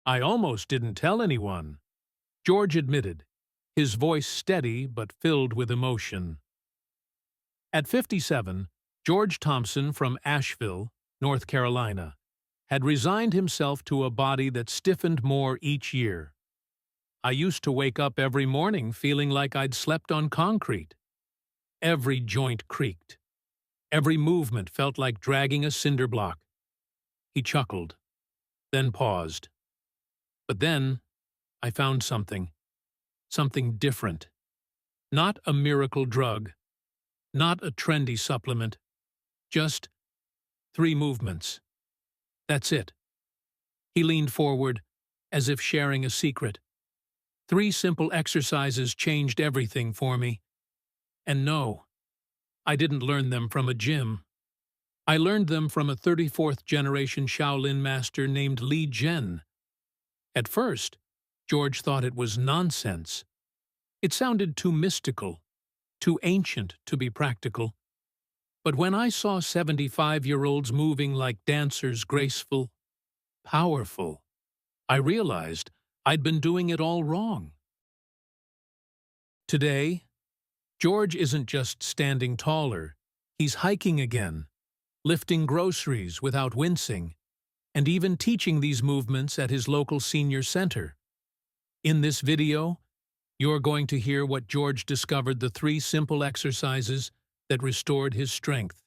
I almost didn't tell anyone, George admitted, his voice steady but filled with emotion. At 57, George Thompson from Asheville, North Carolina, had resigned himself to a body that stiffened more each year. I used to wake up every morning feeling like I'd slept on concrete. Every joint creaked. Every movement felt like dragging a cinder block. He chuckled, then paused. But then, I found something different. Not a miracle drug, not a trendy supplement, just 3 movements. That's it. He leaned forward, as if sharing a secret. 3 simple exercises changed everything for me. And no, I didn't learn them from a gym. I learned them from a 34th-generation Shaolin master named Zhen. At first, George thought it was nonsense. It sounded too mystical, too ancient to be practical. But when I saw 75-year-olds moving like dancers, graceful, powerful, I realized I'd been doing it all wrong. Today, George isn't just standing taller, he's hiking again, lifting groceries without wincing, and even teaching these movements at his local senior center. In this video, you're going to hear what George discovered: the 3 simple exercises that restored his strength,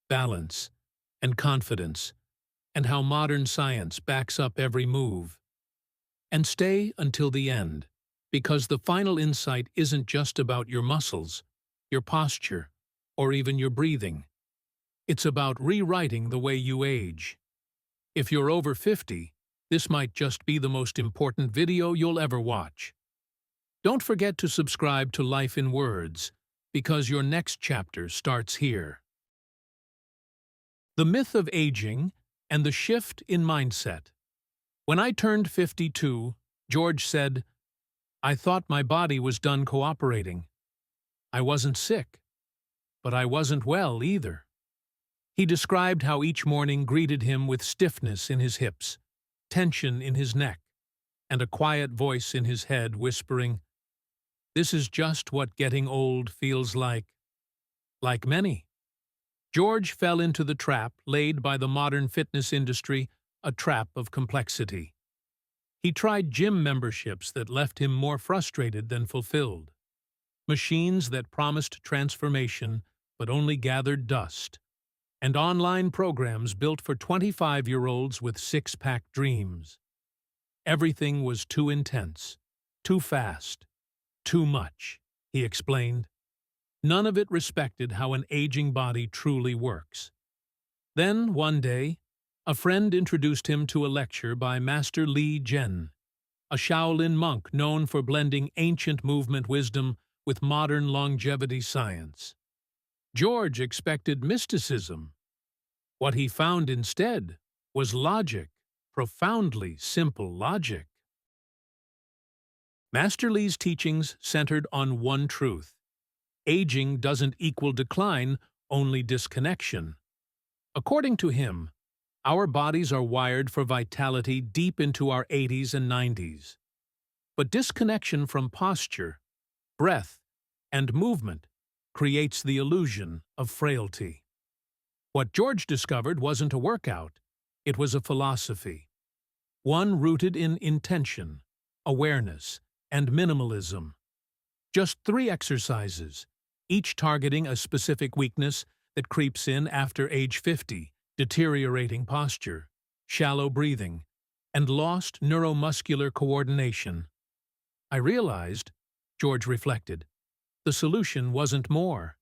balance, and confidence, and how modern science backs up every move. And stay until the end, because the final insight isn't just about your muscles, your posture, or even your breathing. It's about rewriting the way you age. If you're over 50, this might just be the most important video you'll ever watch. Don't forget to subscribe to Life in Words, because your next chapter starts here. The myth of aging and the shift in mindset. When I turned 52, George said, "I thought my body was done cooperating. I wasn't sick, but I wasn't well either." He described how each morning greeted him with stiffness in his hips, tension in his neck, and a quiet voice in his head whispering, "This is just what getting old feels like." Like many, George fell into the trap laid by the modern fitness industry, a trap of complexity. He tried gym memberships that left him more frustrated than fulfilled, machines that promised transformation but only gathered dust, and online programs built for 25-year-olds with six-pack dreams. Everything was too intense, too fast, too much, he explained. None of it respected how an aging body truly works. Then, one day, a friend introduced him to a lecture by Master Zhen, a Shaolin monk known for blending ancient movement wisdom with modern longevity science. George expected mysticism. What he found instead was logic, profoundly simple logic. Master Li's teachings centered on one truth: aging doesn't equal decline, only disconnection. According to him, our bodies are wired for vitality deep into our 80s and 90s. But disconnection from posture, breath, and movement creates the illusion of frailty. What George discovered wasn't a workout, it was a philosophy. One rooted in intention, awareness, and minimalism. Just 3 exercises, each targeting a specific weakness that creeps in after age 50, deteriorating posture, shallow breathing, and lost neuromuscular coordination. I realized, George reflected, the solution wasn't more.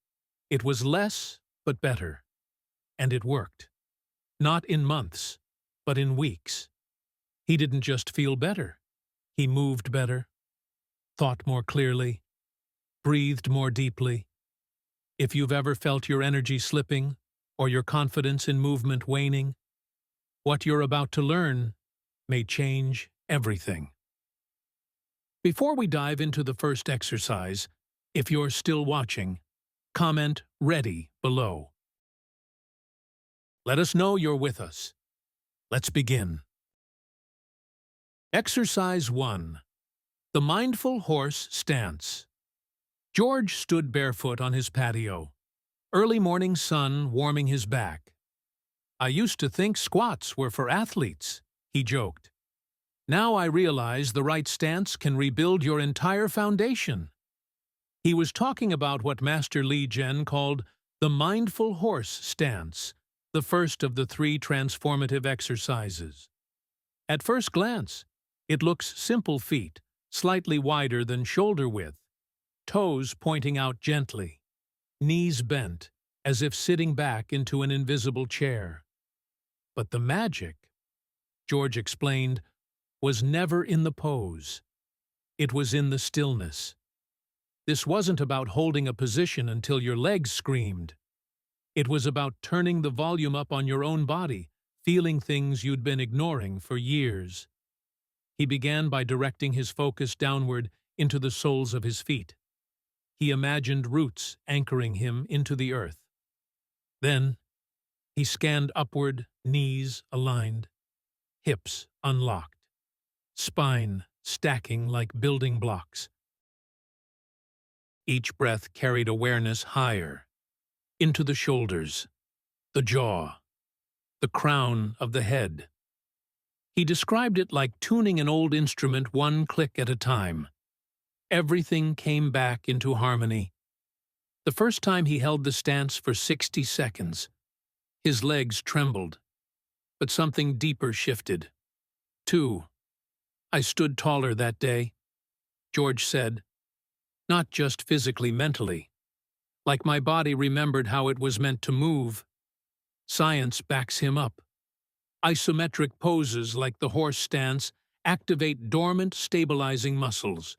It was less, but better. And it worked. Not in months, but in weeks. He didn't just feel better. He moved better, thought more clearly, breathed more deeply. If you've ever felt your energy slipping or your confidence in movement waning, what you're about to learn may change everything. Before we dive into the first exercise, if you're still watching, comment "Ready" below. Let us know you're with us. Let's begin. Exercise 1. The Mindful Horse Stance. George stood barefoot on his patio, early morning sun warming his back. "I used to think squats were for athletes," he joked. "Now I realize the right stance can rebuild your entire foundation." He was talking about what Master Zhen called the Mindful Horse Stance, the first of the 3 transformative exercises. At first glance, it looks simple: feet, slightly wider than shoulder width, toes pointing out gently, knees bent, as if sitting back into an invisible chair. But the magic, George explained, was never in the pose. It was in the stillness. This wasn't about holding a position until your legs screamed. It was about turning the volume up on your own body, feeling things you'd been ignoring for years. He began by directing his focus downward into the soles of his feet. He imagined roots anchoring him into the earth. Then, he scanned upward, knees aligned, hips unlocked, spine stacking like building blocks. Each breath carried awareness higher, into the shoulders, the jaw, the crown of the head. He described it like tuning an old instrument one click at a time. Everything came back into harmony. The first time he held the stance for 60 seconds, his legs trembled, but something deeper shifted. 2. I stood taller that day, George said. Not just physically, mentally. Like my body remembered how it was meant to move. Science backs him up. Isometric poses like the horse stance activate dormant stabilizing muscles,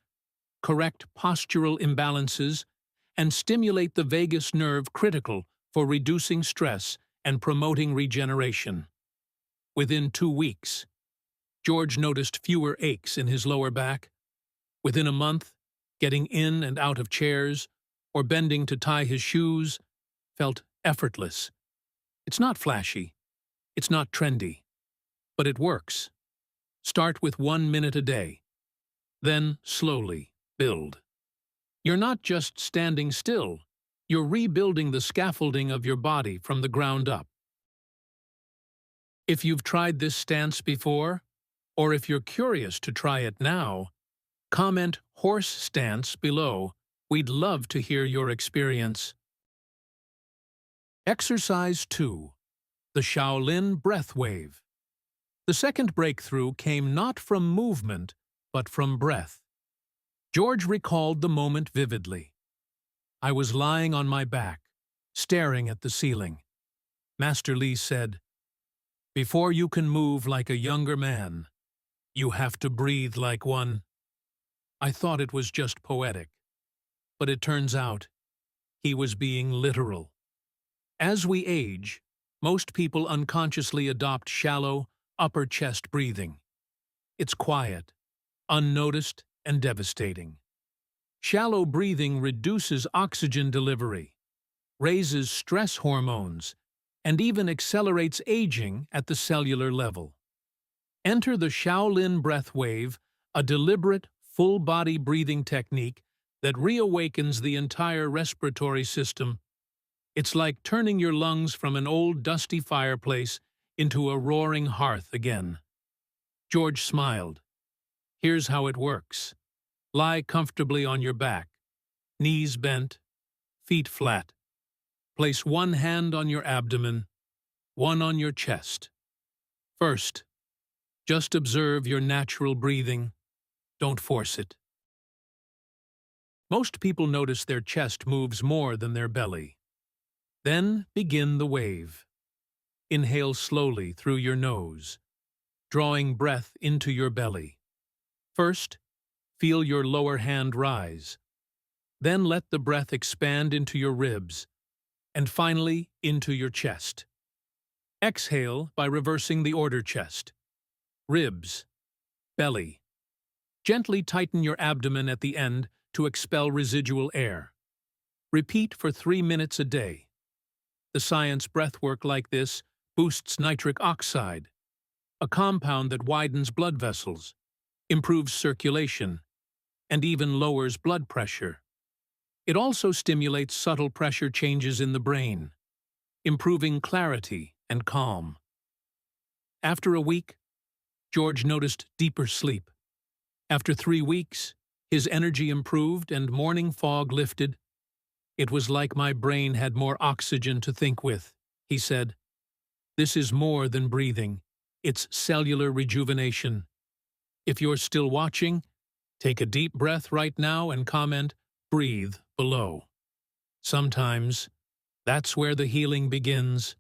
correct postural imbalances, and stimulate the vagus nerve critical for reducing stress and promoting regeneration. Within 2 weeks, George noticed fewer aches in his lower back. Within a month, getting in and out of chairs or bending to tie his shoes felt effortless. It's not flashy. It's not trendy. But it works. Start with 1 minute a day. Then, slowly, build. You're not just standing still. You're rebuilding the scaffolding of your body from the ground up. If you've tried this stance before, or if you're curious to try it now, comment "horse stance" below. We'd love to hear your experience. Exercise 2. The Shaolin Breath Wave. The second breakthrough came not from movement, but from breath. George recalled the moment vividly. I was lying on my back, staring at the ceiling. Master Li said, "Before you can move like a younger man, you have to breathe like one." I thought it was just poetic, but it turns out he was being literal. As we age, most people unconsciously adopt shallow, upper chest breathing. It's quiet, unnoticed, and devastating. Shallow breathing reduces oxygen delivery, raises stress hormones, and even accelerates aging at the cellular level. Enter the Shaolin breath wave, a deliberate, full-body breathing technique that reawakens the entire respiratory system. It's like turning your lungs from an old dusty fireplace into a roaring hearth again. George smiled. Here's how it works. Lie comfortably on your back, knees bent, feet flat. Place one hand on your abdomen, one on your chest. First, just observe your natural breathing. Don't force it. Most people notice their chest moves more than their belly. Then begin the wave. Inhale slowly through your nose, drawing breath into your belly. First, feel your lower hand rise. Then let the breath expand into your ribs, and finally into your chest. Exhale by reversing the order: chest, ribs, belly. Gently tighten your abdomen at the end to expel residual air. Repeat for 3 minutes a day. The science breathwork like this boosts nitric oxide, a compound that widens blood vessels, improves circulation, and even lowers blood pressure. It also stimulates subtle pressure changes in the brain, improving clarity and calm. After a week, George noticed deeper sleep. After 3 weeks, his energy improved and morning fog lifted. "It was like my brain had more oxygen to think with," he said. "This is more than breathing. It's cellular rejuvenation." If you're still watching, take a deep breath right now and comment "breathe" below. Sometimes, that's where the healing begins.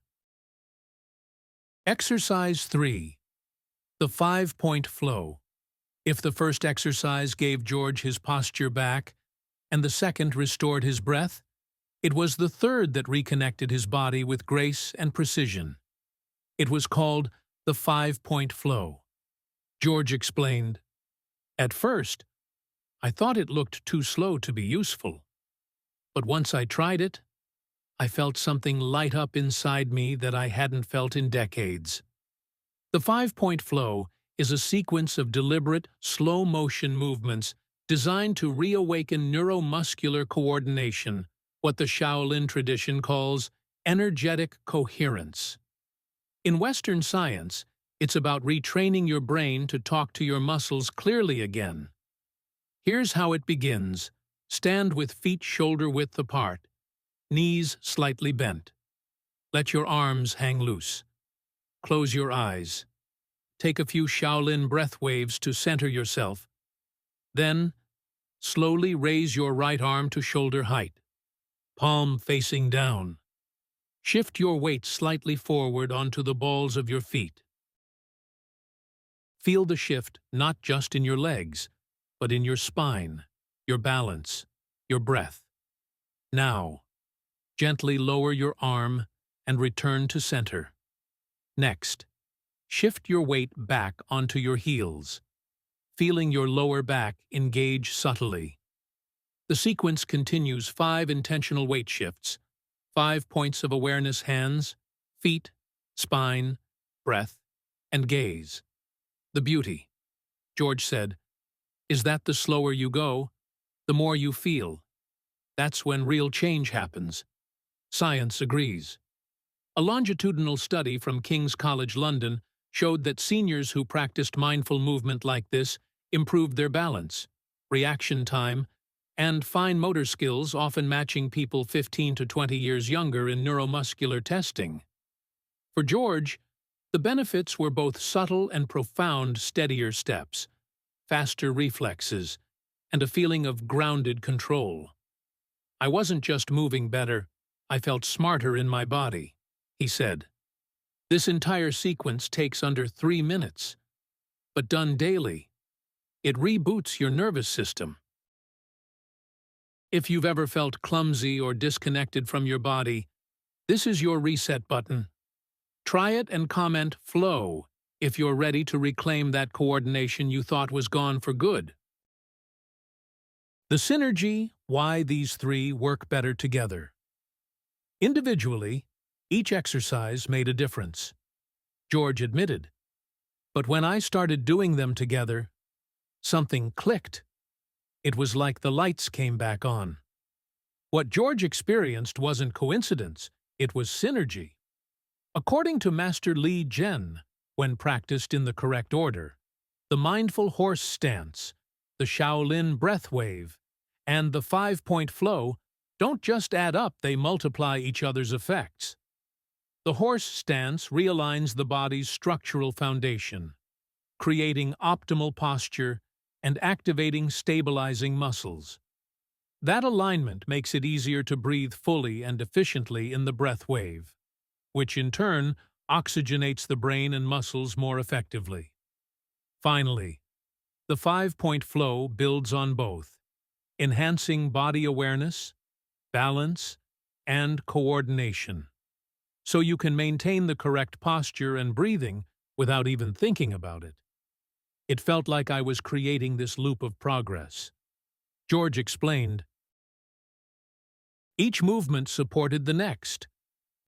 Exercise 3. The 5-point flow. If the first exercise gave George his posture back, and the second restored his breath, it was the third that reconnected his body with grace and precision. It was called the 5-point flow. George explained, "At first, I thought it looked too slow to be useful. But once I tried it, I felt something light up inside me that I hadn't felt in decades." The 5-point flow is a sequence of deliberate, slow-motion movements designed to reawaken neuromuscular coordination, what the Shaolin tradition calls energetic coherence. In Western science, it's about retraining your brain to talk to your muscles clearly again. Here's how it begins. Stand with feet shoulder-width apart, knees slightly bent. Let your arms hang loose. Close your eyes. Take a few Shaolin breath waves to center yourself. Then, slowly raise your right arm to shoulder height, palm facing down. Shift your weight slightly forward onto the balls of your feet. Feel the shift not just in your legs, but in your spine, your balance, your breath. Now, gently lower your arm and return to center. Next, shift your weight back onto your heels, feeling your lower back engage subtly. The sequence continues 5 intentional weight shifts, 5 points of awareness: hands, feet, spine, breath, and gaze. The beauty, George said, is that the slower you go, the more you feel. That's when real change happens. Science agrees. A longitudinal study from King's College London showed that seniors who practiced mindful movement like this improved their balance, reaction time, and fine motor skills, often matching people 15 to 20 years younger in neuromuscular testing. For George, the benefits were both subtle and profound: steadier steps, faster reflexes, and a feeling of grounded control. "I wasn't just moving better, I felt smarter in my body," he said. This entire sequence takes under 3 minutes, but done daily, it reboots your nervous system. If you've ever felt clumsy or disconnected from your body, this is your reset button. Try it and comment "flow" if you're ready to reclaim that coordination you thought was gone for good. The synergy: why these three work better together. Individually, each exercise made a difference, George admitted. But when I started doing them together, something clicked. It was like the lights came back on. What George experienced wasn't coincidence, it was synergy. According to Master Zhen, when practiced in the correct order, the mindful horse stance, the Shaolin breath wave, and the 5-point flow don't just add up, they multiply each other's effects. The horse stance realigns the body's structural foundation, creating optimal posture and activating stabilizing muscles. That alignment makes it easier to breathe fully and efficiently in the breath wave, which in turn oxygenates the brain and muscles more effectively. Finally, the 5-point flow builds on both, enhancing body awareness, balance, and coordination, so you can maintain the correct posture and breathing without even thinking about it. It felt like I was creating this loop of progress. George explained, each movement supported the next,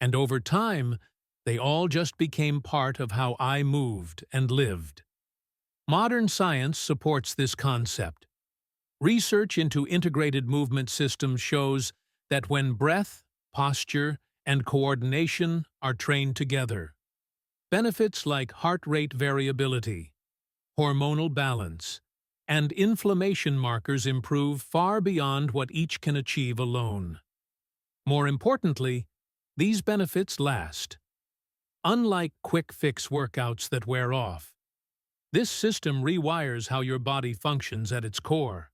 and over time, they all just became part of how I moved and lived. Modern science supports this concept. Research into integrated movement systems shows that when breath, posture, and coordination are trained together, benefits like heart rate variability, hormonal balance, and inflammation markers improve far beyond what each can achieve alone. More importantly, these benefits last. Unlike quick-fix workouts that wear off, this system rewires how your body functions at its core.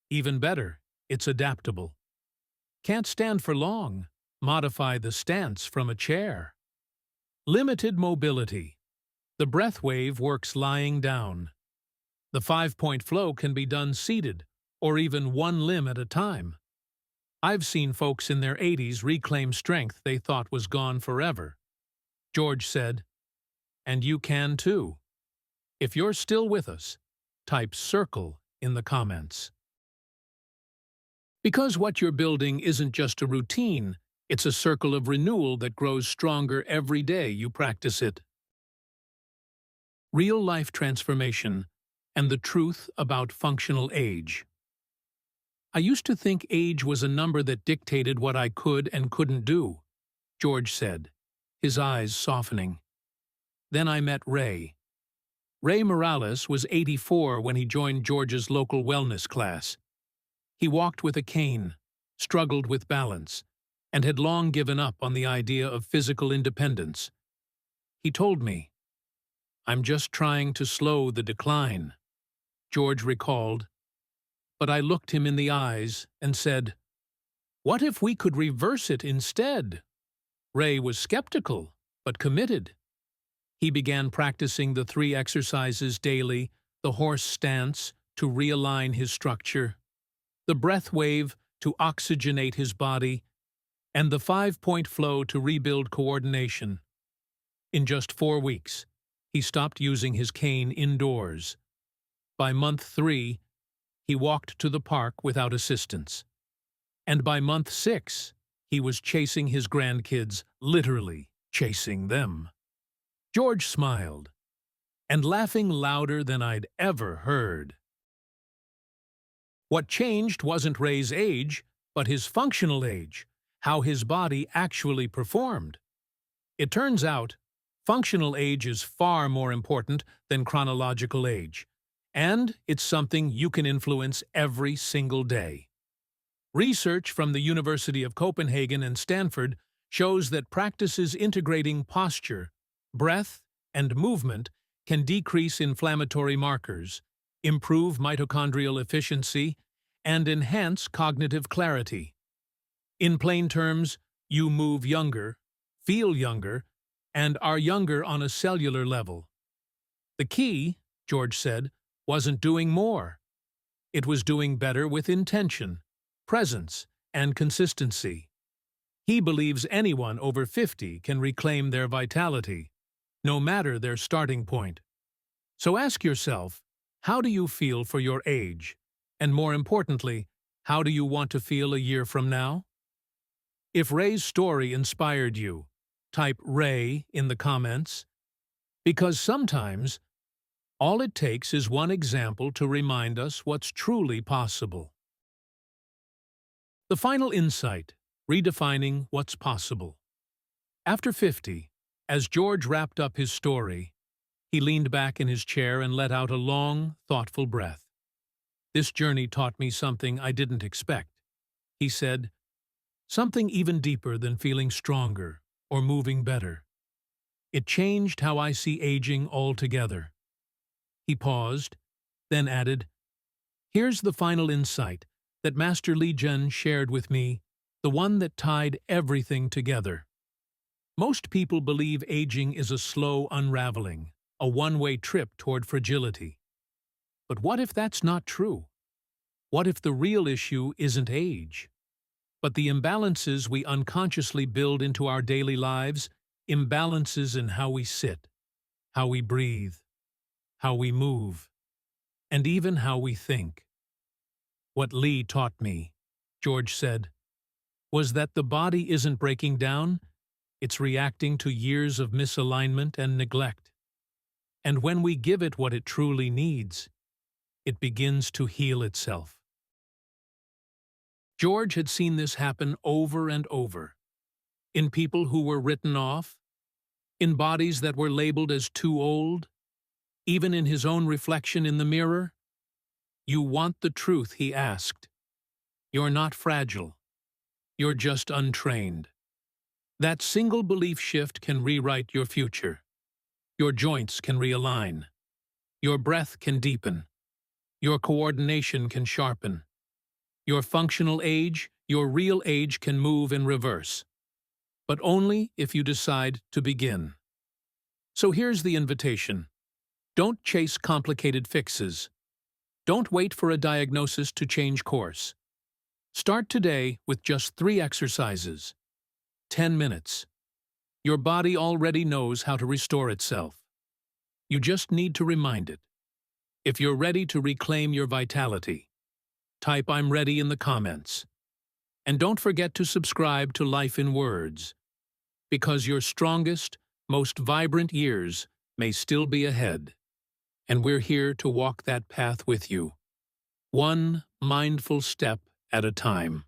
Even better, it's adaptable. Can't stand for long? Modify the stance from a chair. Limited mobility. The breath wave works lying down. The 5-point flow can be done seated, or even one limb at a time. I've seen folks in their 80s reclaim strength they thought was gone forever. George said, and you can too. If you're still with us, type circle in the comments. Because what you're building isn't just a routine, it's a circle of renewal that grows stronger every day you practice it. Real-life transformation and the truth about functional age. I used to think age was a number that dictated what I could and couldn't do, George said, his eyes softening. Then I met Ray. Ray Morales was 84 when he joined George's local wellness class. He walked with a cane, struggled with balance, and had long given up on the idea of physical independence. He told me, "I'm just trying to slow the decline," George recalled. But I looked him in the eyes and said, "What if we could reverse it instead?" Ray was skeptical, but committed. He began practicing the 3 exercises daily, the horse stance to realign his structure, the breath wave to oxygenate his body, and the 5-point flow to rebuild coordination. In just 4 weeks, he stopped using his cane indoors. By month 3, he walked to the park without assistance. And by month 6, he was chasing his grandkids, literally chasing them. George smiled, and laughing louder than I'd ever heard. What changed wasn't Ray's age, but his functional age, how his body actually performed. It turns out, functional age is far more important than chronological age, and it's something you can influence every single day. Research from the University of Copenhagen and Stanford shows that practices integrating posture, breath, and movement can decrease inflammatory markers, improve mitochondrial efficiency, and enhance cognitive clarity. In plain terms, you move younger, feel younger, and are younger on a cellular level. The key, George said, wasn't doing more. It was doing better with intention, presence, and consistency. He believes anyone over 50 can reclaim their vitality, no matter their starting point. So ask yourself, how do you feel for your age? And more importantly, how do you want to feel a year from now? If Ray's story inspired you, type Ray in the comments. Because sometimes, all it takes is one example to remind us what's truly possible. The final insight, redefining what's possible. After 50, as George wrapped up his story, he leaned back in his chair and let out a long, thoughtful breath. This journey taught me something I didn't expect. He said, something even deeper than feeling stronger or moving better. It changed how I see aging altogether. He paused, then added, here's the final insight that Master Zhen shared with me, the one that tied everything together. Most people believe aging is a slow unraveling, a one-way trip toward fragility. But what if that's not true? What if the real issue isn't age, but the imbalances we unconsciously build into our daily lives, imbalances in how we sit, how we breathe, how we move, and even how we think? What Lee taught me, George said, was that the body isn't breaking down, it's reacting to years of misalignment and neglect. And when we give it what it truly needs, it begins to heal itself. George had seen this happen over and over, in people who were written off, in bodies that were labeled as too old, even in his own reflection in the mirror. "You want the truth?" he asked. "You're not fragile. You're just untrained." That single belief shift can rewrite your future. Your joints can realign. Your breath can deepen. Your coordination can sharpen. Your functional age, your real age, can move in reverse. But only if you decide to begin. So here's the invitation. Don't chase complicated fixes. Don't wait for a diagnosis to change course. Start today with just 3 exercises. 10 minutes. Your body already knows how to restore itself. You just need to remind it. If you're ready to reclaim your vitality, type "I'm ready" in the comments. And don't forget to subscribe to Life in Words, because your strongest, most vibrant years may still be ahead. And we're here to walk that path with you, one mindful step at a time.